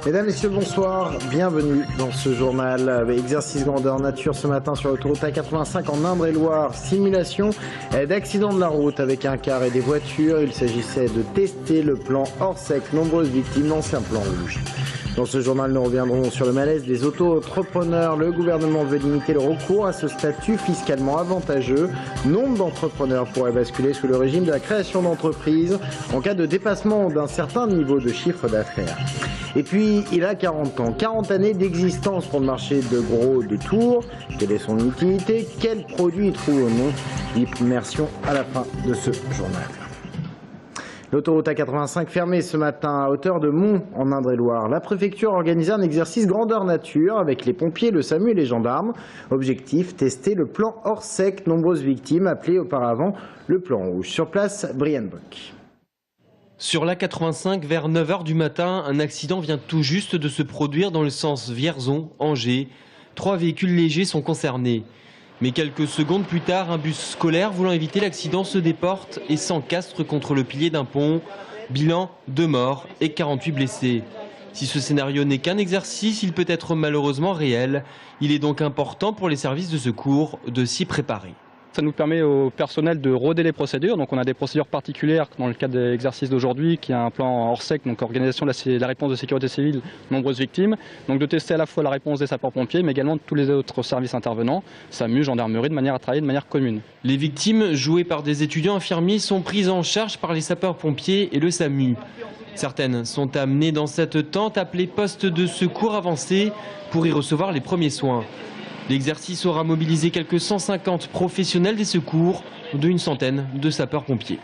Mesdames, Messieurs, bonsoir, bienvenue dans ce journal. Exercice grandeur nature ce matin sur l'autoroute A85 en Indre-et-Loire. Simulation d'accident de la route avec un car et des voitures. Il s'agissait de tester le plan Orsec. Nombreuses victimes, l'ancien plan rouge. Dans ce journal, nous reviendrons sur le malaise des auto-entrepreneurs. Le gouvernement veut limiter le recours à ce statut fiscalement avantageux. Nombre d'entrepreneurs pourraient basculer sous le régime de la création d'entreprises en cas de dépassement d'un certain niveau de chiffre d'affaires. Et puis, il a 40 ans, 40 années d'existence pour le marché de gros de Tours. Quelle est son utilité? Quel produit y trouve au nom? Immersion à la fin de ce journal. L'autoroute A85 fermée ce matin à hauteur de Mont en Indre-et-Loire. La préfecture organisait un exercice grandeur nature avec les pompiers, le SAMU et les gendarmes. Objectif, tester le plan Orsec. Nombreuses victimes appelées auparavant le plan rouge. Sur place, Brian Bock. Sur l'A85, vers 9 h du matin, un accident vient tout juste de se produire dans le sens Vierzon-Angers. 3 véhicules légers sont concernés. Mais quelques secondes plus tard, un bus scolaire voulant éviter l'accident se déporte et s'encastre contre le pilier d'un pont. Bilan, 2 morts et 48 blessés. Si ce scénario n'est qu'un exercice, il peut être malheureusement réel. Il est donc important pour les services de secours de s'y préparer. Ça nous permet au personnel de roder les procédures. Donc on a des procédures particulières dans le cadre de l'exercice d'aujourd'hui, qui a un plan Orsec, donc organisation de la réponse de sécurité civile, nombreuses victimes. Donc de tester à la fois la réponse des sapeurs-pompiers, mais également de tous les autres services intervenants, SAMU, gendarmerie, de manière à travailler de manière commune. Les victimes, jouées par des étudiants infirmiers, sont prises en charge par les sapeurs-pompiers et le SAMU. Certaines sont amenées dans cette tente appelée poste de secours avancé pour y recevoir les premiers soins. L'exercice aura mobilisé quelques 150 professionnels des secours, dont une centaine de sapeurs-pompiers.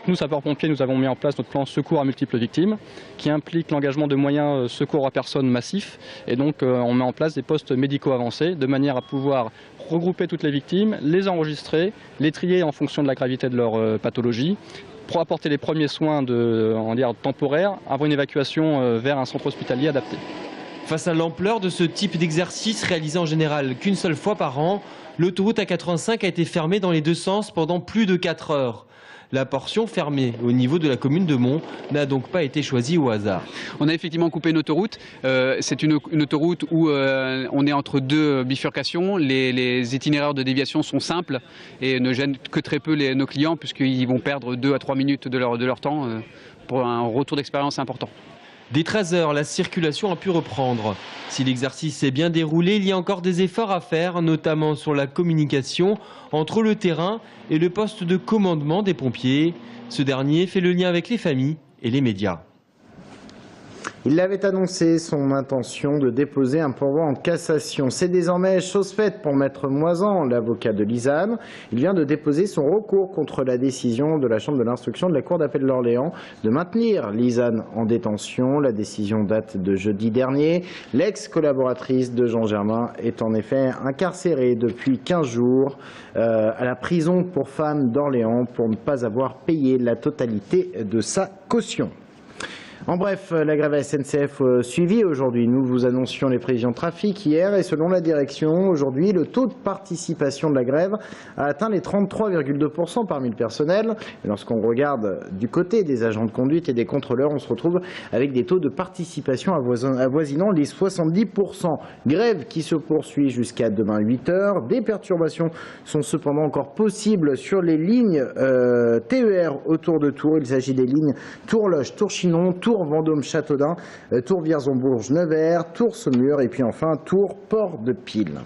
Nous, sapeurs-pompiers, nous avons mis en place notre plan secours à multiples victimes, qui implique l'engagement de moyens secours à personnes massifs. Et donc, on met en place des postes médicaux avancés, de manière à pouvoir regrouper toutes les victimes, les enregistrer, les trier en fonction de la gravité de leur pathologie, pour apporter les premiers soins temporaires, avant une évacuation vers un centre hospitalier adapté. Face à l'ampleur de ce type d'exercice réalisé en général qu'une seule fois par an, l'autoroute A85 a été fermée dans les deux sens pendant plus de 4 heures. La portion fermée au niveau de la commune de Mont n'a donc pas été choisie au hasard. On a effectivement coupé une autoroute. C'est une autoroute où on est entre deux bifurcations. Les itinéraires de déviation sont simples et ne gênent que très peu nos clients, puisqu'ils vont perdre 2 à 3 minutes de leur temps pour un retour d'expérience important. Dès 13 h, la circulation a pu reprendre. Si l'exercice s'est bien déroulé, il y a encore des efforts à faire, notamment sur la communication entre le terrain et le poste de commandement des pompiers. Ce dernier fait le lien avec les familles et les médias. Il avait annoncé son intention de déposer un pourvoi en cassation. C'est désormais chose faite pour Maître Moisan, l'avocat de Lisanne. Il vient de déposer son recours contre la décision de la Chambre de l'instruction de la Cour d'appel d'Orléans de maintenir Lisanne en détention. La décision date de jeudi dernier. L'ex-collaboratrice de Jean Germain est en effet incarcérée depuis 15 jours à la prison pour femmes d'Orléans pour ne pas avoir payé la totalité de sa caution. En bref, la grève à SNCF suivie aujourd'hui. Nous vous annoncions les prévisions de trafic hier et selon la direction, aujourd'hui, le taux de participation de la grève a atteint les 33,2% parmi le personnel. Et lorsqu'on regarde du côté des agents de conduite et des contrôleurs, on se retrouve avec des taux de participation avoisinant les 70%. Grève qui se poursuit jusqu'à demain 8 h. Des perturbations sont cependant encore possibles sur les lignes TER autour de Tours. Il s'agit des lignes Tours-Loche, Tours-Chinon, Tours-Vendôme-Châteaudun, Tours-Vierzon-Bourges-Nevers, Tours-Saumur et puis enfin Tours-Port-de-Pile.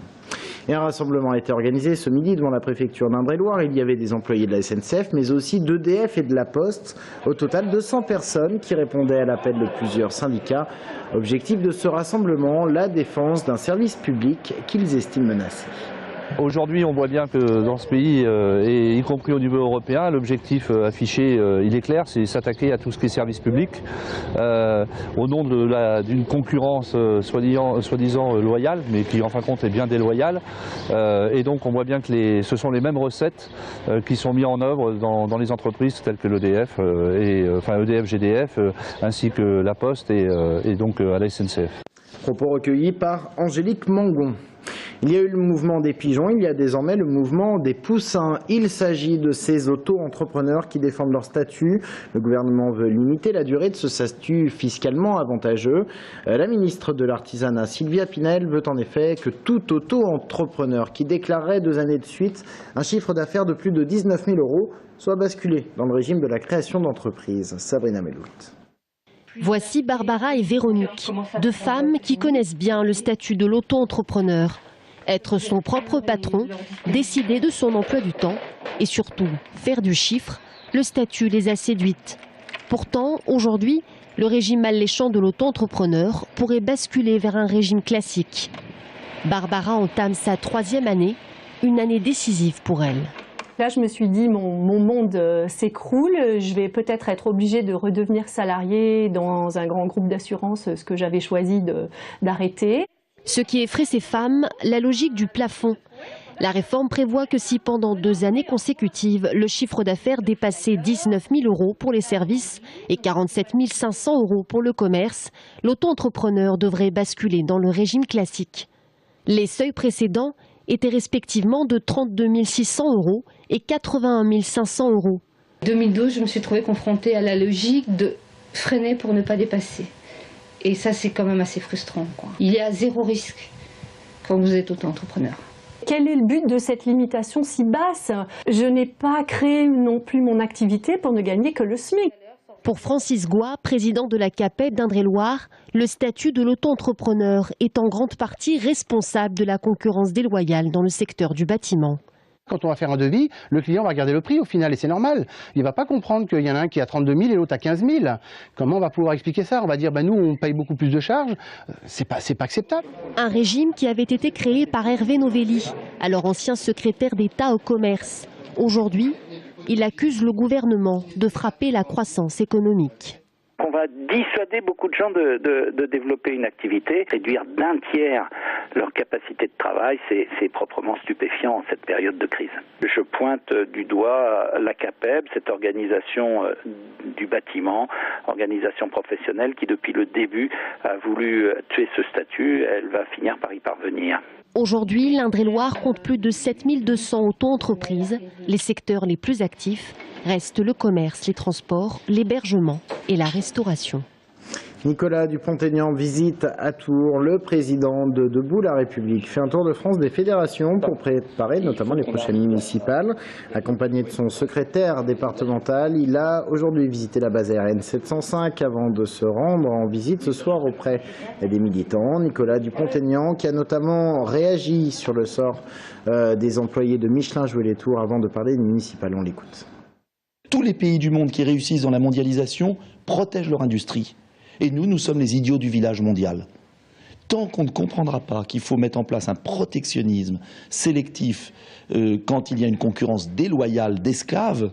Et un rassemblement a été organisé ce midi devant la préfecture d'Indre-et-Loire. Il y avait des employés de la SNCF, mais aussi d'EDF et de la Poste. Au total, 200 personnes qui répondaient à l'appel de plusieurs syndicats. Objectif de ce rassemblement, la défense d'un service public qu'ils estiment menacé. Aujourd'hui, on voit bien que dans ce pays, et y compris au niveau européen, l'objectif affiché, il est clair, c'est s'attaquer à tout ce qui est service public, au nom d'une concurrence soi-disant loyale, mais qui en fin de compte est bien déloyale. Et donc on voit bien que ce sont les mêmes recettes qui sont mises en œuvre dans les entreprises telles que l'EDF, EDF, GDF, ainsi que la Poste et donc à la SNCF. Propos recueillis par Angélique Mangon. Il y a eu le mouvement des pigeons, il y a désormais le mouvement des poussins. Il s'agit de ces auto-entrepreneurs qui défendent leur statut. Le gouvernement veut limiter la durée de ce statut fiscalement avantageux. La ministre de l'Artisanat, Sylvia Pinel, veut en effet que tout auto-entrepreneur qui déclarerait 2 années de suite un chiffre d'affaires de plus de 19 000 € soit basculé dans le régime de la création d'entreprise. Sabrina Meloult. Voici Barbara et Véronique, 2 femmes qui connaissent bien le statut de l'auto-entrepreneur. Être son propre patron, décider de son emploi du temps et surtout faire du chiffre, le statut les a séduites. Pourtant, aujourd'hui, le régime alléchant de l'auto-entrepreneur pourrait basculer vers un régime classique. Barbara entame sa 3e année, une année décisive pour elle. Là, je me suis dit, mon monde s'écroule, je vais peut-être être obligée de redevenir salariée dans un grand groupe d'assurance, ce que j'avais choisi d'arrêter. Ce qui effraie ces femmes, la logique du plafond. La réforme prévoit que si pendant 2 années consécutives, le chiffre d'affaires dépassait 19 000 € pour les services et 47 500 € pour le commerce, l'auto-entrepreneur devrait basculer dans le régime classique. Les seuils précédents étaient respectivement de 32 600 € et 81 500 €. En 2012, je me suis trouvée confrontée à la logique de freiner pour ne pas dépasser. Et ça, c'est quand même assez frustrant, quoi. Il y a 0 risque quand vous êtes auto-entrepreneur. Quel est le but de cette limitation si basse? Je n'ai pas créé non plus mon activité pour ne gagner que le SMIC. Pour Francis Goua, président de la CAPED d'Indre-et-Loire, le statut de l'auto-entrepreneur est en grande partie responsable de la concurrence déloyale dans le secteur du bâtiment. Quand on va faire un devis, le client va regarder le prix au final et c'est normal. Il ne va pas comprendre qu'il y en a un qui a 32 000 et l'autre à 15 000. Comment on va pouvoir expliquer ça? On va dire, nous on paye beaucoup plus de charges. C'est pas acceptable. Un régime qui avait été créé par Hervé Novelli, alors ancien secrétaire d'État au commerce. Aujourd'hui, il accuse le gouvernement de frapper la croissance économique. On va dissuader beaucoup de gens de développer une activité, réduire d'1 tiers leur capacité de travail, c'est proprement stupéfiant en cette période de crise. Je pointe du doigt la CAPEB, cette organisation du bâtiment, organisation professionnelle qui depuis le début a voulu tuer ce statut, elle va finir par y parvenir. Aujourd'hui, l'Indre-et-Loire compte plus de 7 200 auto-entreprises. Les secteurs les plus actifs restent le commerce, les transports, l'hébergement et la restauration. Nicolas Dupont-Aignan visite à Tours. Le président de Debout la République fait un tour de France des fédérations pour préparer notamment les prochaines municipales. Accompagné de son secrétaire départemental, il a aujourd'hui visité la base aérienne 705 avant de se rendre en visite ce soir auprès des militants. Nicolas Dupont-Aignan qui a notamment réagi sur le sort des employés de Michelin Jouer les Tours avant de parler des municipales. On l'écoute. Tous les pays du monde qui réussissent dans la mondialisation protègent leur industrie. Et nous sommes les idiots du village mondial. Tant qu'on ne comprendra pas qu'il faut mettre en place un protectionnisme sélectif quand il y a une concurrence déloyale d'esclaves,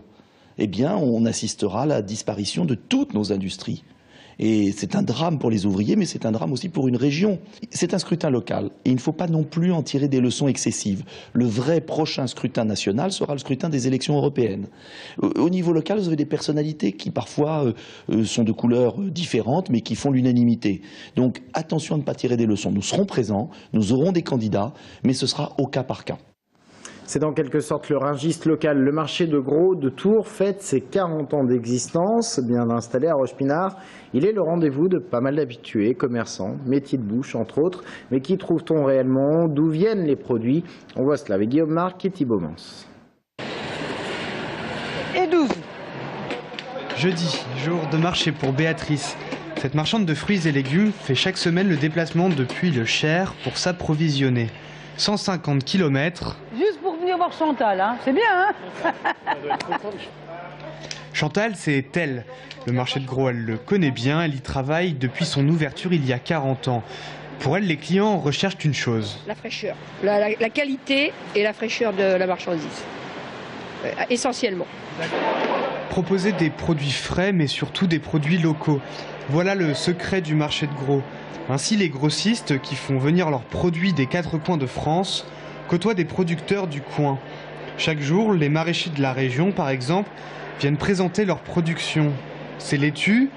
eh bien on assistera à la disparition de toutes nos industries. Et c'est un drame pour les ouvriers, mais c'est un drame aussi pour une région. C'est un scrutin local et il ne faut pas non plus en tirer des leçons excessives. Le vrai prochain scrutin national sera le scrutin des élections européennes. Au niveau local, vous avez des personnalités qui parfois sont de couleurs différentes, mais qui font l'unanimité. Donc attention à ne pas tirer des leçons. Nous serons présents, nous aurons des candidats, mais ce sera au cas par cas. C'est dans quelque sorte le ringiste local. Le marché de gros de Tours fête ses 40 ans d'existence. Bien installé à Rochepinard, il est le rendez-vous de pas mal d'habitués, commerçants, métiers de bouche entre autres. Mais qui trouve-t-on réellement? D'où viennent les produits? On voit cela avec Guillaume Marc et Thibaut Mans. Et 12. Jeudi, jour de marché pour Béatrice. Cette marchande de fruits et légumes fait chaque semaine le déplacement depuis le Cher pour s'approvisionner. 150 km. Juste pour venir voir Chantal, hein. C'est bien, hein. Chantal, c'est elle. Le marché de gros, elle le connaît bien, elle y travaille depuis son ouverture il y a 40 ans. Pour elle, les clients recherchent une chose. La fraîcheur, la qualité et la fraîcheur de la marchandise, essentiellement. Proposer des produits frais, mais surtout des produits locaux. Voilà le secret du marché de gros. Ainsi, les grossistes qui font venir leurs produits des 4 coins de France côtoient des producteurs du coin. Chaque jour, les maraîchers de la région, par exemple, viennent présenter leur production. Ces laitues,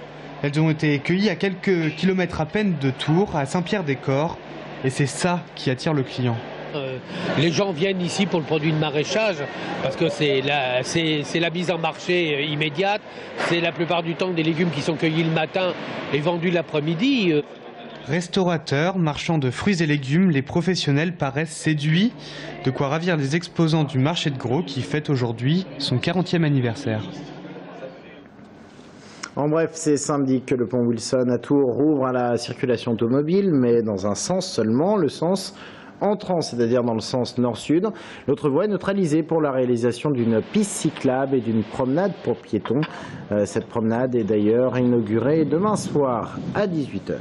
elles ont été cueillies à quelques kilomètres à peine de Tours, à Saint-Pierre-des-Corps, et c'est ça qui attire le client. Les gens viennent ici pour le produit de maraîchage parce que c'est la mise en marché immédiate. C'est la plupart du temps des légumes qui sont cueillis le matin et vendus l'après-midi. Restaurateurs, marchands de fruits et légumes, les professionnels paraissent séduits. De quoi ravir les exposants du marché de Gros qui fête aujourd'hui son 40e anniversaire. En bref, c'est samedi que le pont Wilson à Tours rouvre à la circulation automobile, mais dans un sens seulement, le sens entrant, c'est-à-dire dans le sens nord-sud. L'autre voie est neutralisée pour la réalisation d'une piste cyclable et d'une promenade pour piétons. Cette promenade est d'ailleurs inaugurée demain soir à 18 h.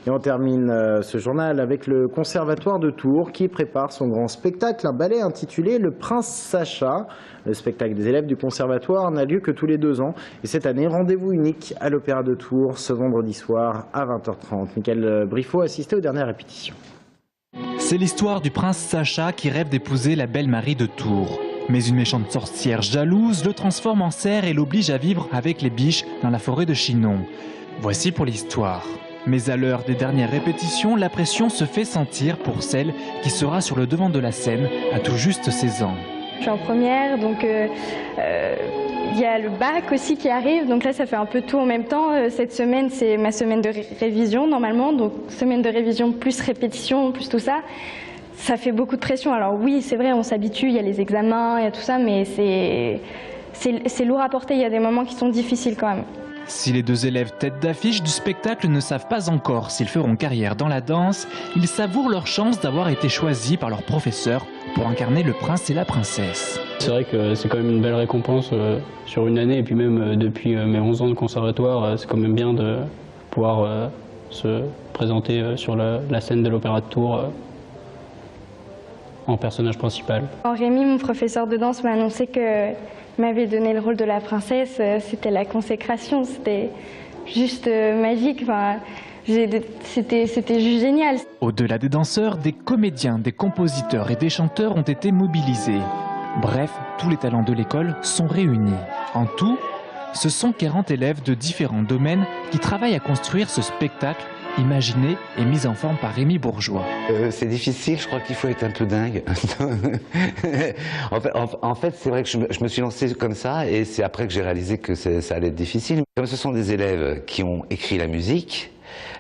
Et on termine ce journal avec le Conservatoire de Tours qui prépare son grand spectacle, un ballet intitulé Le Prince Sacha. Le spectacle des élèves du Conservatoire n'a lieu que tous les 2 ans. Et cette année, rendez-vous unique à l'Opéra de Tours ce vendredi soir à 20 h 30. Michael Briffaut assistait aux dernières répétitions. C'est l'histoire du prince Sacha qui rêve d'épouser la belle Marie de Tours. Mais une méchante sorcière jalouse le transforme en cerf et l'oblige à vivre avec les biches dans la forêt de Chinon. Voici pour l'histoire. Mais à l'heure des dernières répétitions, la pression se fait sentir pour celle qui sera sur le devant de la scène à tout juste 16 ans. Je suis en première, donc il y a le bac aussi qui arrive, donc là ça fait un peu tout en même temps. Cette semaine c'est ma semaine de révision normalement, donc semaine de révision plus répétition, plus tout ça. Ça fait beaucoup de pression. Alors oui, c'est vrai, on s'habitue, il y a les examens, il y a tout ça, mais c'est lourd à porter, il y a des moments qui sont difficiles quand même. Si les 2 élèves tête d'affiche du spectacle ne savent pas encore s'ils feront carrière dans la danse, ils savourent leur chance d'avoir été choisis par leur professeur pour incarner le prince et la princesse. C'est vrai que c'est quand même une belle récompense sur une année, et puis même depuis mes 11 ans de conservatoire, c'est quand même bien de pouvoir se présenter sur la scène de l'Opéra de Tours en personnage principal. Quand Rémi, mon professeur de danse, m'a annoncé que m'avait donné le rôle de la princesse, c'était la consécration, c'était juste magique, enfin, c'était juste génial. Au-delà des danseurs, des comédiens, des compositeurs et des chanteurs ont été mobilisés. Bref, tous les talents de l'école sont réunis. En tout, ce sont 40 élèves de différents domaines qui travaillent à construire ce spectacle imaginé et mis en forme par Rémi Bourgeois. C'est difficile, je crois qu'il faut être un peu dingue. en fait, c'est vrai que je me suis lancé comme ça et c'est après que j'ai réalisé que ça allait être difficile. Comme ce sont des élèves qui ont écrit la musique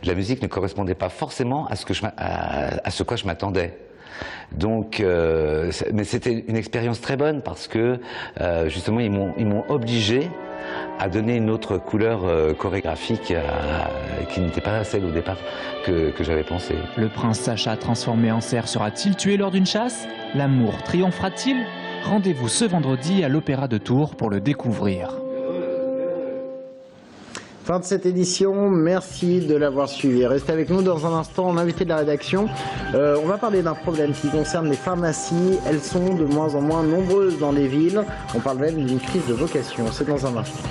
ne correspondait pas forcément à ce quoi je m'attendais. Donc, mais c'était une expérience très bonne parce que justement ils m'ont obligé à donner une autre couleur chorégraphique qui n'était pas celle au départ que j'avais pensé. Le prince Sacha transformé en cerf sera-t-il tué lors d'une chasse? L'amour triomphera-t-il? Rendez-vous ce vendredi à l'Opéra de Tours pour le découvrir. Fin de cette édition, merci de l'avoir suivi. Restez avec nous dans un instant, l'invité de la rédaction. On va parler d'un problème qui concerne les pharmacies. Elles sont de moins en moins nombreuses dans les villes. On parle même d'une crise de vocation. C'est dans un instant.